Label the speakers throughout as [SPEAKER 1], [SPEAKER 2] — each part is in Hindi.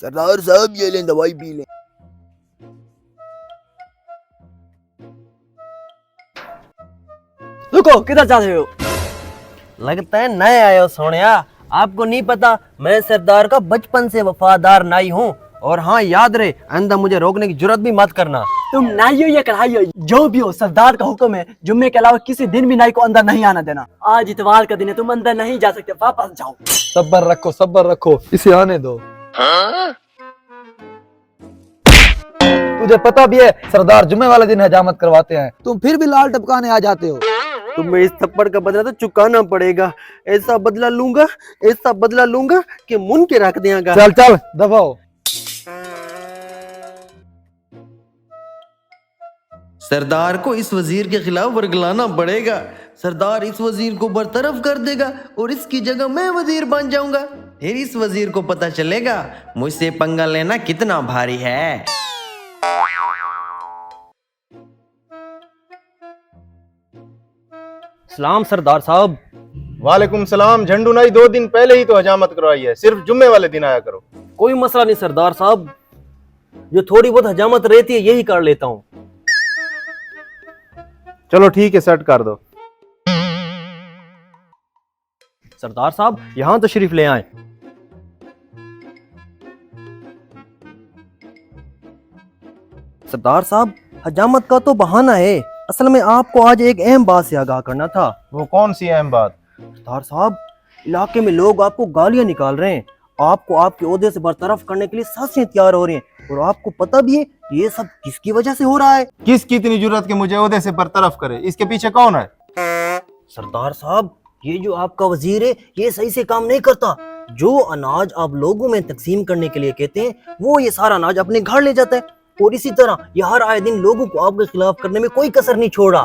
[SPEAKER 1] सरदार साहब ये लें दवाई पी लें।
[SPEAKER 2] रुको, किधर जा रहे हो? लगता है नए आए हो सोनिया। आपको नहीं पता मैं सरदार का बचपन से वफादार नाई हूँ। और हाँ, याद रहे आइंदा मुझे रोकने की जरूरत भी मत करना।
[SPEAKER 3] तुम नाई हो या कढ़ाई हो, जो भी हो, सरदार का हुक्म है जुम्मे के अलावा किसी दिन भी नाई को अंदर नहीं आना देना। आज इतवार का दिन है, तुम अंदर नहीं जा सकते, वापस जाओ।
[SPEAKER 4] सब्र रखो, इसे आने दो। तुझे पता भी है सरदार जुम्मे वाले दिन हजामत करवाते हैं, तुम फिर भी लाल टपकाने आ जाते हो।
[SPEAKER 2] तुम्हें इस थप्पड़ का बदला तो चुकाना पड़ेगा। ऐसा बदला लूंगा कि मुन के रख देगा।
[SPEAKER 4] चल चल दबाओ।
[SPEAKER 5] सरदार को इस वजीर के खिलाफ वर्गलाना पड़ेगा। सरदार इस वजीर को बरतरफ कर देगा और इसकी जगह मैं वजीर बन जाऊंगा। फिर इस वजीर को पता चलेगा मुझसे पंगा लेना कितना भारी है।
[SPEAKER 2] सलाम सरदार साहब।
[SPEAKER 6] वालेकुम सलाम। झंडू नाई 2 दिन पहले ही तो हजामत करवाई है, सिर्फ जुम्मे वाले दिन आया करो।
[SPEAKER 2] कोई मसला नहीं सरदार साहब, जो थोड़ी बहुत हजामत रहती है यही कर लेता हूँ।
[SPEAKER 6] चलो ठीक है, सेट कर दो।
[SPEAKER 2] सरदार साहब यहाँ तशरीफ ले आए। सरदार साहब हजामत का तो बहाना है, असल में आपको आज एक अहम बात से आगाह करना था।
[SPEAKER 6] वो कौन सी अहम बात?
[SPEAKER 2] सरदार साहब इलाके में लोग आपको गालियां निकाल रहे हैं, आपको आपके ओहदे से बरतरफ करने के लिए साजिशें तैयार हो रही हैं, और आपको पता भी है ये सब किसकी वजह से हो रहा है।
[SPEAKER 6] किसकी इतनी जरूरत कि मुझे ओहदे से बरतरफ करे? इसके पीछे कौन है?
[SPEAKER 2] सरदार साहब ये जो आपका वजीर है ये सही से काम नहीं करता। जो अनाज आप लोगों में तकसीम करने के लिए कहते हैं वो ये सारा अनाज अपने घर ले जाता है, और इसी तरह ये हर आए दिन लोगों को आपके खिलाफ करने में कोई कसर नहीं छोड़ा।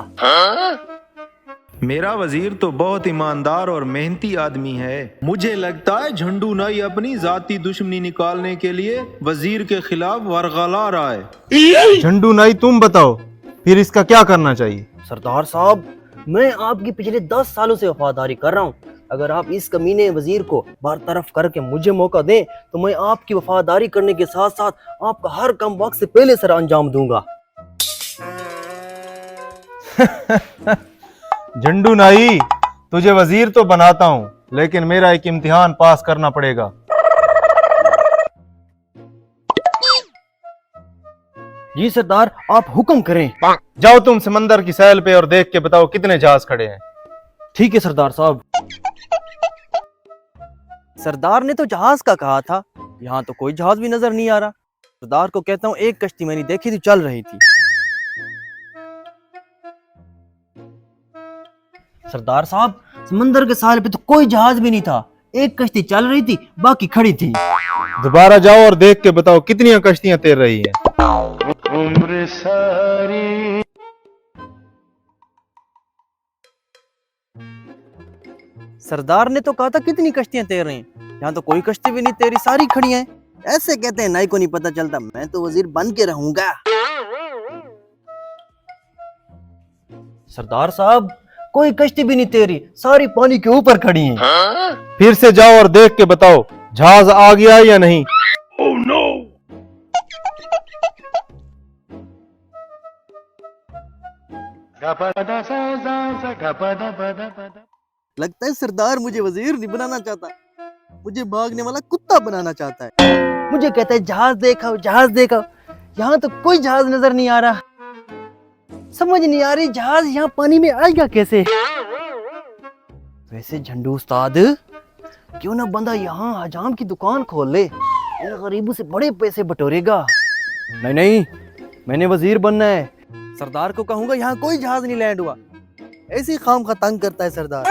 [SPEAKER 7] मेरा वजीर तो बहुत ईमानदार और मेहनती आदमी है। मुझे लगता है झंडू नाई अपनी जाती दुश्मनी निकालने के लिए वजीर के खिलाफ वरगला रहा है।
[SPEAKER 6] झंडू नाई तुम बताओ फिर इसका क्या करना चाहिए?
[SPEAKER 2] सरदार साहब मैं आपकी पिछले 10 सालों से वफादारी कर रहा हूँ। अगर आप इस कमीने वजीर को बरतरफ करके मुझे मौका दें तो मैं आपकी वफादारी करने के साथ साथ आपका हर काम वक्त से पहले सर अंजाम दूंगा।
[SPEAKER 6] झंडू नाई तुझे वजीर तो बनाता हूँ, लेकिन मेरा एक इम्तिहान पास करना पड़ेगा।
[SPEAKER 2] जी सरदार आप हुक्म करें।
[SPEAKER 6] जाओ तुम समंदर की सैल पे और देख के बताओ कितने जहाज खड़े हैं।
[SPEAKER 2] ठीक है सरदार साहब। सरदार ने तो जहाज का कहा था, यहाँ तो कोई जहाज भी नजर नहीं आ रहा। सरदार को कहता हूँ एक कश्ती मैंने देखी थी चल रही थी। सरदार साहब समंदर के साल पे तो कोई जहाज भी नहीं था, एक कश्ती चल रही थी बाकी खड़ी थी।
[SPEAKER 6] दोबारा जाओ और देख के बताओ कितनी कश्तियां तैर रही हैं।
[SPEAKER 8] उम्र सारी
[SPEAKER 2] सरदार ने तो कहा था कितनी कश्तियां तैर रही हैं, यहाँ तो कोई कश्ती भी नहीं तैरी, सारी खड़ी हैं। ऐसे कहते हैं नाई को नहीं पता चलता, मैं तो वजीर बन के रहूंगा। सरदार साहब कोई कश्ती भी नहीं तैरी, सारी पानी के ऊपर खड़ी हैं।
[SPEAKER 6] फिर से जाओ और देख के बताओ जहाज आ गया या नहीं।
[SPEAKER 8] Oh no!
[SPEAKER 2] लगता है सरदार मुझे वजीर नहीं बनाना चाहता, मुझे भागने वाला कुत्ता बनाना चाहता है। मुझे कहता है जहाज देखो जहाज देखो, यहाँ तो कोई जहाज नजर नहीं आ रहा। समझ नहीं आ रही जहाज यहाँ पानी में आएगा कैसे। वैसे झंडू उस्ताद क्यों ना बंदा यहाँ हजाम की दुकान खोल ले, इन गरीबों से बड़े पैसे बटोरेगा। नहीं नहीं मैंने वजीर बनना है, सरदार को कहूंगा यहाँ कोई जहाज नहीं लैंड हुआ। ऐसी खाम खा तंग करता है सरदार।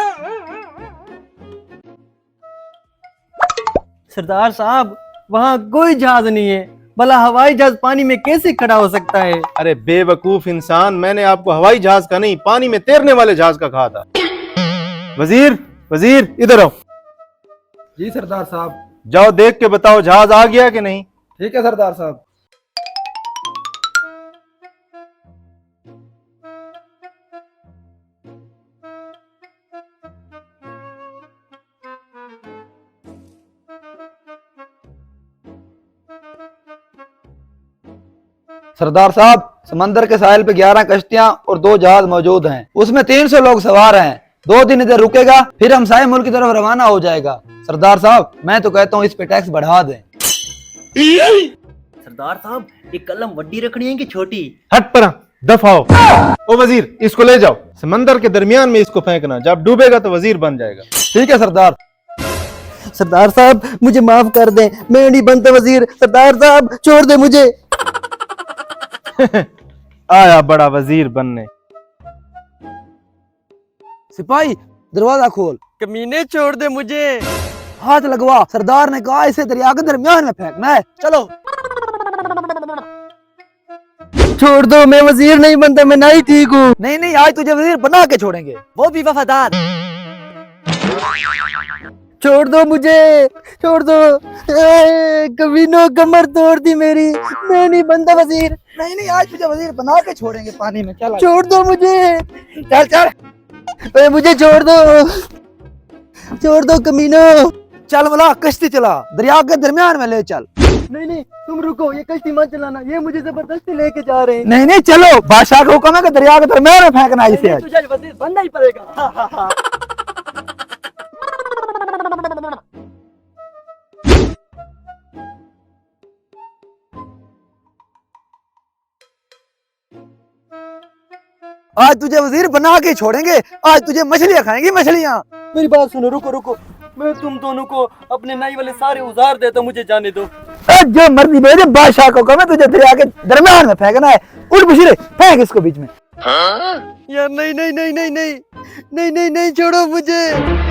[SPEAKER 2] सरदार साहब वहाँ कोई जहाज नहीं है, भला हवाई जहाज पानी में कैसे खड़ा हो सकता है।
[SPEAKER 6] अरे बेवकूफ इंसान, मैंने आपको हवाई जहाज का नहीं पानी में तैरने वाले जहाज का कहा था। वजीर वजीर इधर आओ।
[SPEAKER 4] जी सरदार साहब।
[SPEAKER 6] जाओ देख के बताओ जहाज आ गया कि नहीं।
[SPEAKER 4] ठीक है सरदार साहब। सरदार साहब, समंदर के साहिल पे 11 कश्तियां और 2 जहाज मौजूद हैं। उसमें 300 लोग सवार हैं। 2 दिन इधर रुकेगा, फिर हमसाये मुल्क की तरफ रवाना हो जाएगा। सरदार साहब, मैं तो कहता हूँ इस पे टैक्स बढ़ा दें।
[SPEAKER 2] सरदार साहब, एक कलम वड्डी रखनी है कि छोटी?
[SPEAKER 6] हट परा, दफाओ। ओ वजीर, इसको ले जाओ, समंदर के दरमियान में इसको फेंकना, जब डूबेगा तो वजीर बन जाएगा।
[SPEAKER 4] ठीक है सरदार।
[SPEAKER 2] सरदार साहब, मुझे माफ कर दें, मैं नहीं बनता वजीर। सरदार साहब, छोड़ दे मुझे।
[SPEAKER 6] आया बड़ा वजीर बनने।
[SPEAKER 4] सिपाही, दरवाजा खोल।
[SPEAKER 2] कमीने, छोड़ दे मुझे।
[SPEAKER 4] हाथ लगवा, सरदार ने कहा इसे दरिया के दरमियान में फेंकना है। चलो।
[SPEAKER 2] छोड़ दो, मैं वजीर नहीं बनता, मैं नहीं ठीक हूँ।
[SPEAKER 4] नहीं नहीं, आज तुझे वजीर बना के छोड़ेंगे।
[SPEAKER 3] वो भी वफादार।
[SPEAKER 2] छोड़ दो मुझे, छोड़ दो। कमीनों, कमर तोड़ दी मेरी, मैं नहीं बनता वजीर।
[SPEAKER 4] नहीं नहीं, आज तुझे वजीर बना के छोड़ेंगे पानी में। चल
[SPEAKER 2] छोड़ दो मुझे,
[SPEAKER 4] चल चल।
[SPEAKER 2] मुझे छोड़ दो, छोड़ दो कमीनों।
[SPEAKER 4] चल बोला, कश्ती चला, दरिया के दरमियान में ले चल।
[SPEAKER 2] नहीं नहीं, तुम रुको, ये कश्ती मत चलाना, ये मुझे जबरदस्ती लेके जा रहे हैं।
[SPEAKER 4] नहीं नहीं, चलो, बादशाह का हुक्म है कि दरिया के दरमियान में फेंकना है इसे आज।
[SPEAKER 3] तुझे वजीर बनना ही पड़ेगा।
[SPEAKER 4] आज तुझे वजीर बना के छोड़ेंगे। आज तुझे मछलियां खाएंगी, मछलियां।
[SPEAKER 2] मेरी बात सुनो, रुको रुको, मैं तुम दोनों को अपने नाई वाले सारे उजार देता, मुझे जाने दो।
[SPEAKER 4] जो मर्जी भेजे, बादशाह को हुक्म है तुझे दरिया के दरमियान में फेंकना है। उठ बुशीरे, फेंक इसको बीच में।
[SPEAKER 2] यार नहीं नहीं नहीं नहीं नहीं नहीं नहीं नहीं, छोड़ो मुझे।